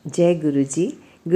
जय गुरु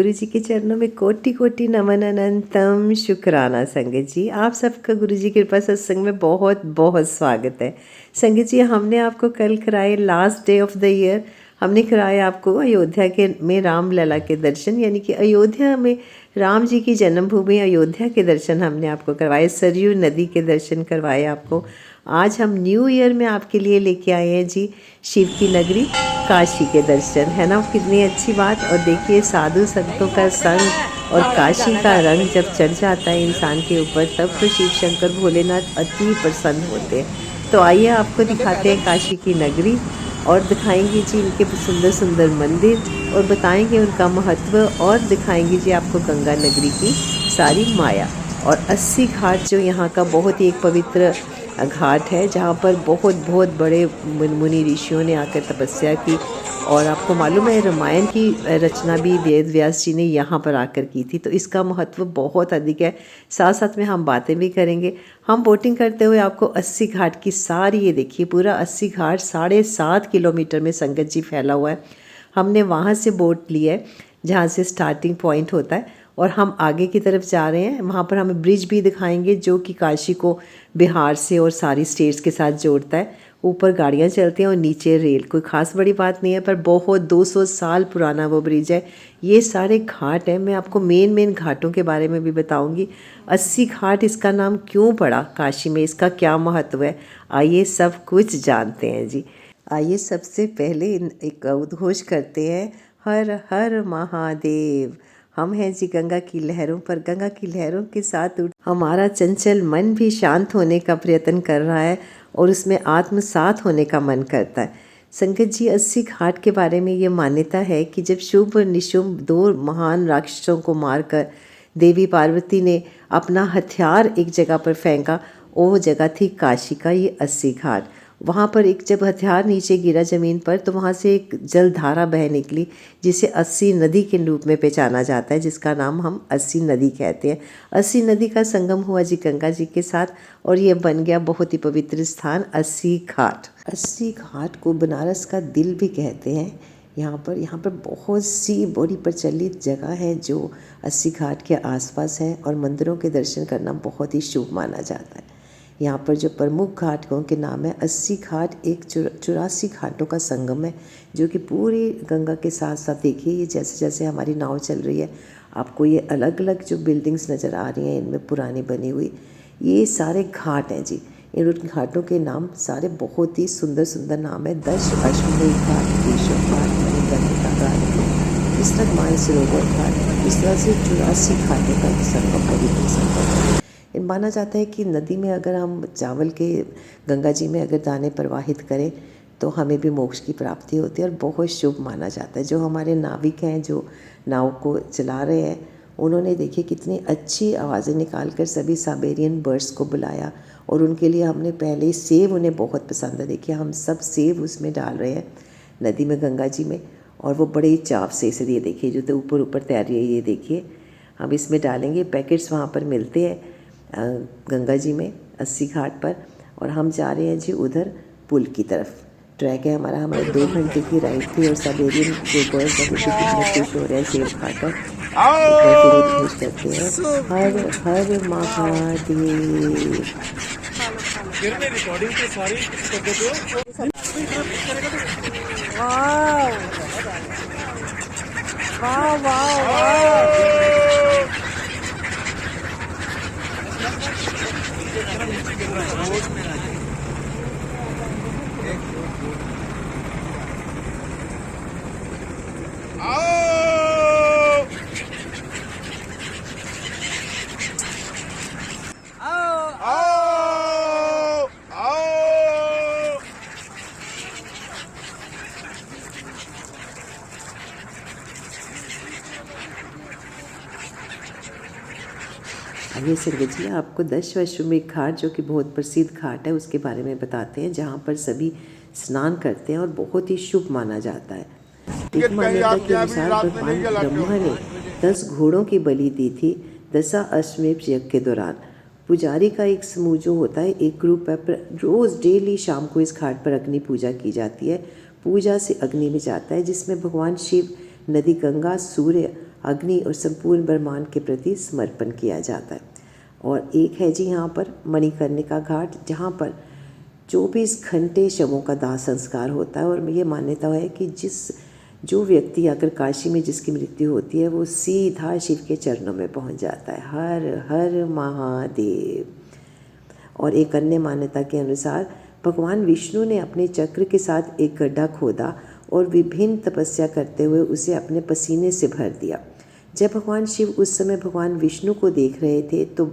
जी के चरणों में कोटि कोटि नमन अनंतम शुक्राना। संगत जी, आप सबका गुरु जी की कृपा सत्संग में बहुत बहुत स्वागत है। संगत जी, हमने आपको कल कराए last day of the year, हमने कराए आपको अयोध्या के में राम लला के दर्शन, यानी कि अयोध्या में राम जी की जन्मभूमि अयोध्या के दर्शन हमने आपको करवाए, सरयू नदी के दर्शन करवाए आपको। आज हम न्यू ईयर में आपके लिए लेके आए हैं जी शिव की नगरी काशी के दर्शन, है ना। कितनी अच्छी बात। और देखिए, साधु संतों का संग और काशी का रंग जब चढ़ जाता है इंसान के ऊपर, तब तो शिव शंकर भोलेनाथ अति प्रसन्न होते हैं। तो आइए आपको दिखाते हैं काशी की नगरी और दिखाएंगे जी इनके सुंदर सुंदर मंदिर और बताएंगे उनका महत्व और दिखाएंगे जी आपको गंगा नगरी की सारी माया। और 80 घाट जो यहाँ का बहुत ही एक पवित्र घाट है, जहाँ पर बहुत बहुत बड़े मुनि ऋषियों ने आकर तपस्या की। और आपको मालूम है, रामायण की रचना भी वेद व्यास जी ने यहाँ पर आकर की थी, तो इसका महत्व बहुत अधिक है। साथ साथ में हम बातें भी करेंगे। हम बोटिंग करते हुए आपको 80 घाट की सारी, ये देखिए पूरा 80 घाट 7.5 किलोमीटर में संगत जी फैला हुआ है। हमने वहाँ से बोट ली है जहाँ से स्टार्टिंग पॉइंट होता है, और हम आगे की तरफ जा रहे हैं। वहाँ पर हमें ब्रिज भी दिखाएंगे जो कि काशी को बिहार से और सारी स्टेट्स के साथ जोड़ता है। ऊपर गाड़ियाँ चलती हैं और नीचे रेल। कोई ख़ास बड़ी बात नहीं है, पर बहुत 200 साल पुराना वो ब्रिज है। ये सारे घाट हैं। मैं आपको मेन घाटों के बारे में भी बताऊंगी। 80 घाट इसका नाम क्यों पड़ा काशी में, इसका क्या महत्व है, आइए सब कुछ जानते हैं जी। आइए सबसे पहले एक उद्घोष करते हैं, हर हर महादेव। हम हैं जी गंगा की लहरों पर, गंगा की लहरों के साथ हमारा चंचल मन भी शांत होने का प्रयत्न कर रहा है और उसमें आत्मसात होने का मन करता है। संगत जी, 80 घाट के बारे में ये मान्यता है कि जब शुंभ और निशुंभ 2 महान राक्षसों को मारकर देवी पार्वती ने अपना हथियार एक जगह पर फेंका, वो जगह थी काशी का ये 80 घाट। वहाँ पर एक जब हथियार नीचे गिरा ज़मीन पर, तो वहाँ से एक जलधारा बह निकली जिसे 80 नदी के रूप में पहचाना जाता है, जिसका नाम हम 80 नदी कहते हैं। 80 नदी का संगम हुआ जी गंगा जी के साथ, और ये बन गया बहुत ही पवित्र स्थान 80 घाट। 80 घाट को बनारस का दिल भी कहते हैं। यहाँ पर बहुत सी बड़ी प्रचलित जगह है जो 80 घाट के आसपास है, और मंदिरों के दर्शन करना बहुत ही शुभ माना जाता है। यहाँ पर जो प्रमुख घाटों के नाम है, 80 घाट एक 84 घाटों का संगम है, जो कि पूरी गंगा के साथ साथ देखिए, ये जैसे जैसे हमारी नाव चल रही है, आपको ये अलग अलग जो बिल्डिंग्स नज़र आ रही हैं, इनमें पुरानी बनी हुई, ये सारे घाट हैं जी। इन घाटों के नाम सारे बहुत ही सुंदर सुंदर नाम है। 10 अश्वमेध घाट, केशव घाट, मणिकर्णिका घाट, विस्तृत मानसरोवर घाट, इस तरह से 84 घाटों का संगम, पवित्र संगम है। माना जाता है कि नदी में अगर हम चावल के, गंगा जी में अगर दाने प्रवाहित करें तो हमें भी मोक्ष की प्राप्ति होती है और बहुत शुभ माना जाता है। जो हमारे नाविक हैं, जो नाव को चला रहे हैं, उन्होंने देखिए कितनी अच्छी आवाज़ें निकाल कर सभी साइबेरियन बर्ड्स को बुलाया, और उनके लिए हमने पहले सेब, उन्हें बहुत पसंद है, देखिए हम सब सेब उसमें डाल रहे हैं नदी में, गंगा जी में, और वो बड़े ही चाव से इसे, ये देखिए जो तो ऊपर ऊपर तैर रही है, ये देखिए हम इसमें डालेंगे। पैकेट्स वहाँ पर मिलते हैं गंगा जी में 80 घाट पर, और हम जा रहे हैं जी उधर पुल की तरफ। ट्रैक है हमारा, हमारे 2 घंटे की राइड थी, और साइबेरियन जो बर्ड्स हैं कितने खुश हो रहे हैं सेब खाकर। एक बार फिर उद्घोष करते हैं, हर हर महादेव। वाह वाह वाह। आइए संगत जी, आपको 10 अश्वमेध घाट, जो कि बहुत प्रसिद्ध घाट है, उसके बारे में बताते हैं, जहाँ पर सभी स्नान करते हैं और बहुत ही शुभ माना जाता है। एक मान्यता के अनुसार भगवान ब्रह्मा ने 10 घोड़ों की बलि दी थी दशा अश्वमेध यज्ञ के दौरान। पुजारी का एक समूह जो होता है, एक ग्रुप है, रोज़ डेली शाम को इस घाट पर अग्नि पूजा की जाती है। पूजा से अग्नि में जाता है, जिसमें भगवान शिव नदी गंगा, सूर्य, अग्नि और संपूर्ण ब्रह्मांड के प्रति समर्पण किया जाता है। और एक है जी यहाँ पर मणिकर्णिका घाट, जहाँ पर 24 घंटे शवों का दाह संस्कार होता है। और ये मान्यता है कि जो व्यक्ति आकर काशी में जिसकी मृत्यु होती है वो सीधा शिव के चरणों में पहुंच जाता है। हर हर महादेव। और एक अन्य मान्यता के अनुसार भगवान विष्णु ने अपने चक्र के साथ एक गड्ढा खोदा और विभिन्न तपस्या करते हुए उसे अपने पसीने से भर दिया। जब भगवान शिव उस समय भगवान विष्णु को देख रहे थे तो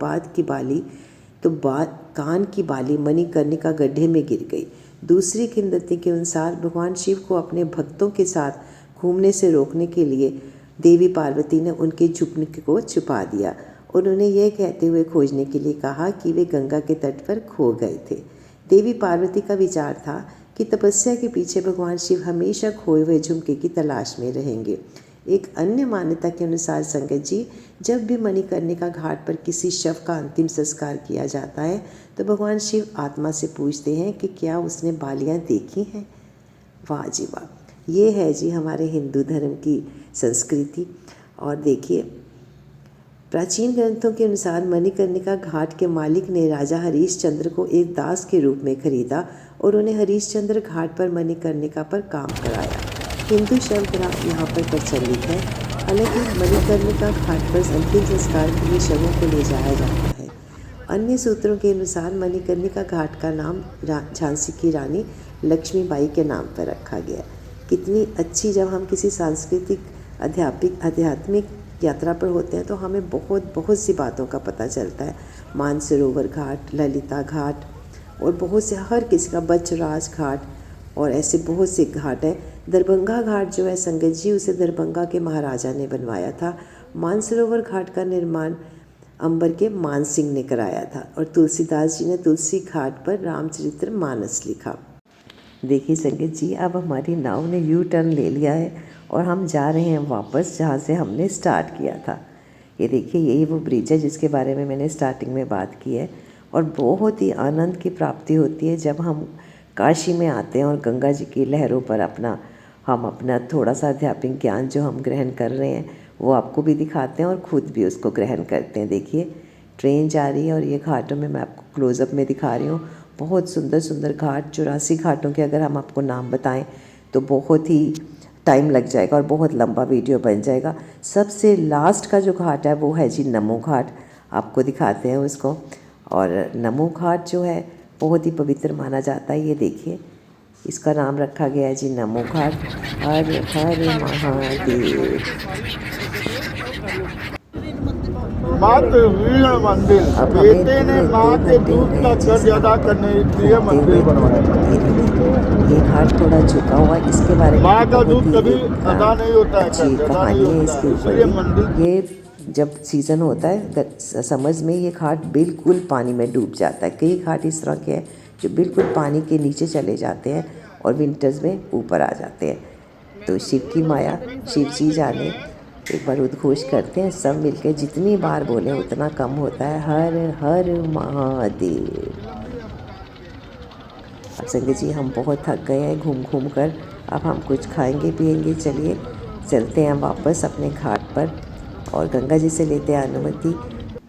कान की बाली मणिकर्णिका गड्ढे में गिर गई। दूसरी किंवदंती के अनुसार भगवान शिव को अपने भक्तों के साथ घूमने से रोकने के लिए देवी पार्वती ने उनके झुकने को छुपा दिया। उन्होंने यह कहते हुए खोजने के लिए कहा कि वे गंगा के तट पर खो गए थे। देवी पार्वती का विचार था कि तपस्या के पीछे भगवान शिव हमेशा खोए हुए झुमके की तलाश में रहेंगे। एक अन्य मान्यता के अनुसार संगत जी, जब भी मणिकर्णिका घाट पर किसी शव का अंतिम संस्कार किया जाता है तो भगवान शिव आत्मा से पूछते हैं कि क्या उसने बालियाँ देखी हैं। वाह जी वाह, ये है जी हमारे हिंदू धर्म की संस्कृति। और देखिए, प्राचीन ग्रंथों के अनुसार मणिकर्णिका घाट के मालिक ने राजा हरीशचंद्र को एक दास के रूप में खरीदा और उन्हें हरीशचंद्र घाट पर मणिकर्णिका पर काम कराया। हिंदू शब्द यहाँ पर प्रचलित है। हालांकि मणिकर्णिका घाट पर अंतिम संस्कार के लिए शवों को ले जाया जाता है। अन्य सूत्रों के अनुसार मणिकर्णिका घाट का नाम झांसी की रानी लक्ष्मीबाई के नाम पर रखा गया। कितनी अच्छी, जब हम किसी सांस्कृतिक आध्यात्मिक यात्रा पर होते हैं तो हमें बहुत सी बातों का पता चलता है। मानसरोवर घाट, ललिता घाट और बहुत से, हर किसी का बचराज घाट और ऐसे बहुत से घाट हैं। दरभंगा घाट जो है संगत जी, उसे दरभंगा के महाराजा ने बनवाया था। मानसरोवर घाट का निर्माण अंबर के मान सिंह ने कराया था और तुलसीदास जी ने तुलसी घाट पर रामचरितमानस लिखा। देखिए संगत जी, अब हमारी नाव ने यू टर्न ले लिया है और हम जा रहे हैं वापस जहाँ से हमने स्टार्ट किया था। ये देखिए, यही वो ब्रिज है जिसके बारे में मैंने स्टार्टिंग में बात की है। और बहुत ही आनंद की प्राप्ति होती है जब हम काशी में आते हैं और गंगा जी की लहरों पर हम अपना थोड़ा सा आध्यात्मिक ज्ञान जो हम ग्रहण कर रहे हैं वो आपको भी दिखाते हैं और ख़ुद भी उसको ग्रहण करते हैं। देखिए, ट्रेन जा रही है और ये घाटों में मैं आपको क्लोज़अप में दिखा रही हूँ। बहुत सुंदर सुंदर घाट, 84 घाटों के अगर हम आपको नाम बताएं तो बहुत ही टाइम लग जाएगा और बहुत लंबा वीडियो बन जाएगा। सबसे लास्ट का जो घाट है वो है जी नमो घाट, आपको दिखाते हैं उसको। और नमो घाट जो है बहुत ही पवित्र माना जाता है। ये देखिए, इसका नाम रखा गया है जी नमो घाट। हर हर महादेव। मात्र वीण मंदिर, अब बेटे ने हमें माँ 2 के घंटे हो दूध गए का हैं जी कर्ज अदा करने के लिए मंदिर बनवाया। ये घाट थोड़ा झुका हुआ है, इसके बारे में माँ भी का बहुत दूध ही कभी एक अदा नहीं होता है, अच्छी कर्ज अदा नहीं कहानी है होता इसके है, ऊपर इसलिए भी। मंदिर। ये जब सीज़न होता है समझ में, ये घाट बिल्कुल पानी में डूब जाता है। कई घाट इस तरह के हैं जो बिल्कुल पानी के नीचे चले जाते हैं और विंटर्स में ऊपर आ जाते हैं। तो शिव की माया, शिव जी जाने। एक बार उद्घोष करते हैं सब मिलकर, जितनी बार बोले उतना कम होता है। हर हर महादेव। अब संगत जी, हम बहुत थक गए हैं घूम घूम कर। अब हम कुछ खाएंगे पिएंगे। चलिए चलते हैं वापस अपने घाट पर और गंगा जी से लेते हैं अनुमति।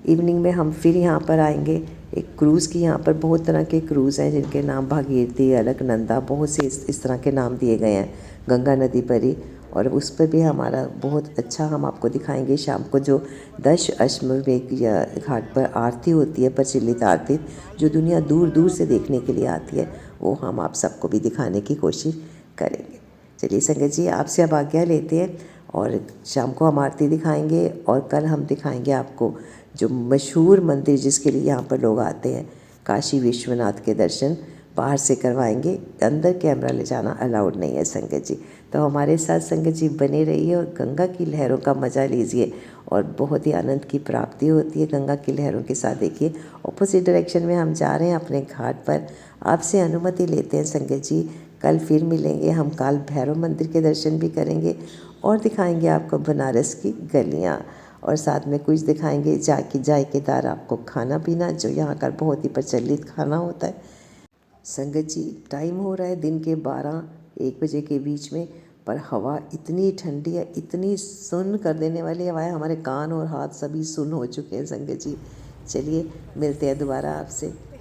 इवनिंग में हम फिर यहाँ पर आएंगे। एक क्रूज़ की, यहाँ पर बहुत तरह के क्रूज़ हैं जिनके नाम भागीरथी, अलकनंदा, बहुत से इस तरह के नाम दिए गए हैं। गंगा नदी पर ही, और उस पर भी हमारा बहुत अच्छा, हम आपको दिखाएंगे शाम को जो 10 अश्वमेध घाट पर आरती होती है, प्रचलित आरती जो दुनिया दूर दूर से देखने के लिए आती है, वो हम आप सबको भी दिखाने की कोशिश करेंगे। चलिए संगत जी, आपसे अब आज्ञा लेते हैं और शाम को हम आरती दिखाएंगे और कल हम दिखाएंगे आपको जो मशहूर मंदिर जिसके लिए यहाँ पर लोग आते हैं, काशी विश्वनाथ के दर्शन बाहर से करवाएंगे। अंदर कैमरा ले जाना अलाउड नहीं है संगत जी। तो हमारे साथ संगत जी बने रहिए और गंगा की लहरों का मज़ा लीजिए और बहुत ही आनंद की प्राप्ति होती है गंगा की लहरों के साथ। देखिए, ऑपोजिट डायरेक्शन में हम जा रहे हैं अपने घाट पर। आपसे अनुमति लेते हैं संगत जी, कल फिर मिलेंगे। हम काल भैरव मंदिर के दर्शन भी करेंगे और दिखाएंगे आपको बनारस की गलियाँ और साथ में कुछ दिखाएंगे जायकेदार आपको खाना पीना जो यहाँ का बहुत ही प्रचलित खाना होता है। संगत जी, टाइम हो रहा है दिन के 12-1 बजे के बीच में। पर हवा इतनी ठंडी है, इतनी सुन्न कर देने वाली हवा है, हमारे कान और हाथ सभी सुन्न हो चुके हैं संगत जी। चलिए मिलते हैं दोबारा आपसे।